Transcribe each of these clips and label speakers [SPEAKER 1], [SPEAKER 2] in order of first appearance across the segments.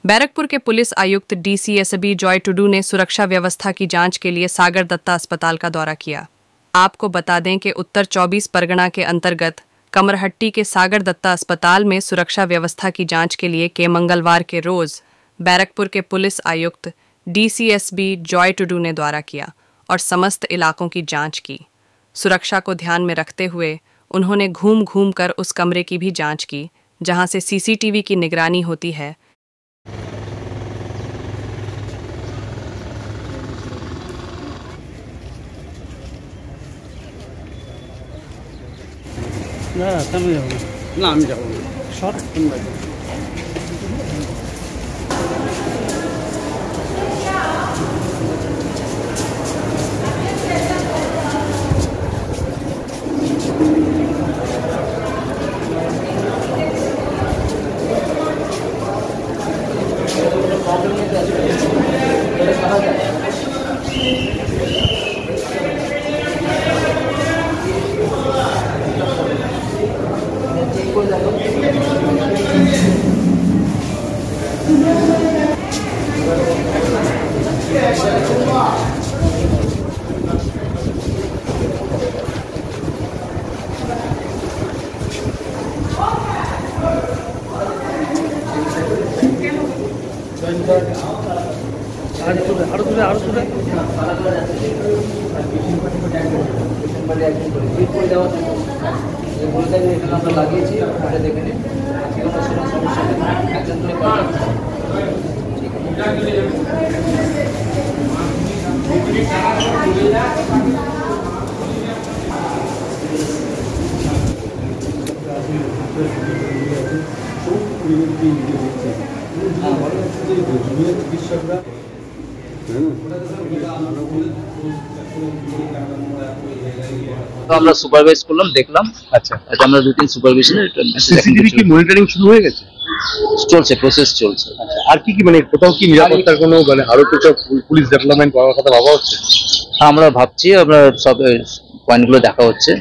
[SPEAKER 1] बैरकपुर के पुलिस आयुक्त डीसीएसबी जॉय टुडू ने सुरक्षा व्यवस्था की जांच के लिए सागर दत्ता अस्पताल का दौरा किया। आपको बता दें कि उत्तर 24 परगना के अंतर्गत कमरहट्टी के सागर दत्ता अस्पताल में सुरक्षा व्यवस्था की जांच के लिए मंगलवार के रोज बैरकपुर के पुलिस आयुक्त डीसीएसबी जॉय टुडू ने दौरा किया और समस्त इलाकों की जांच की। सुरक्षा को ध्यान में रखते हुए उन्होंने घूम घूम कर उस कमरे की भी जांच की जहां से सीसीटीवी की निगरानी होती है।
[SPEAKER 2] তো আমরা সুপারভাইজ করলাম, দেখলাম। আচ্ছা, এটা আমরা রুটিন সুপারভিশনের
[SPEAKER 3] সিসিটিভি কি মনিটরিং শুরু হয়ে গেছে?
[SPEAKER 2] চলছে, প্রসেস চলছে।
[SPEAKER 3] আচ্ছা, আর কি কি মানে কোথাও কি নিরাপত্তার কোনো মানে আরো কিছু পুলিশ ডেভেলপমেন্ট করার কথা ভাবা হচ্ছে?
[SPEAKER 2] আমরা ভাবছি, আমরা সব পয়েন্টগুলো দেখা হচ্ছে।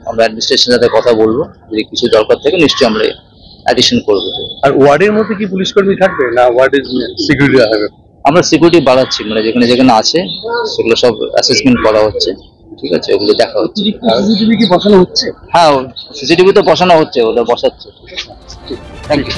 [SPEAKER 2] আমরা অ্যাডমিনিস্ট্রেশনের সাথে কথা বলবো, যদি কিছু দরকার থাকে নিশ্চয়ই আমরা অ্যাডিশন করবো।
[SPEAKER 3] আর ওয়ার্ডের মধ্যে কি পুলিশ কর্মী থাকবে না ওয়ার্ডের সিকিউরিটি থাকবে?
[SPEAKER 2] আমরা সিকিউরিটি বাড়াচ্ছি, মানে যেখানে যেখানে আছে সেগুলো সব অ্যাসেসমেন্ট করা হচ্ছে। ঠিক আছে, ওগুলো দেখা হচ্ছে।
[SPEAKER 3] সিসিটিভি কি বসানো হচ্ছে?
[SPEAKER 2] হ্যাঁ, সিসিটিভি তো বসানো হচ্ছে, ওটা বসাচ্ছে। Thank you.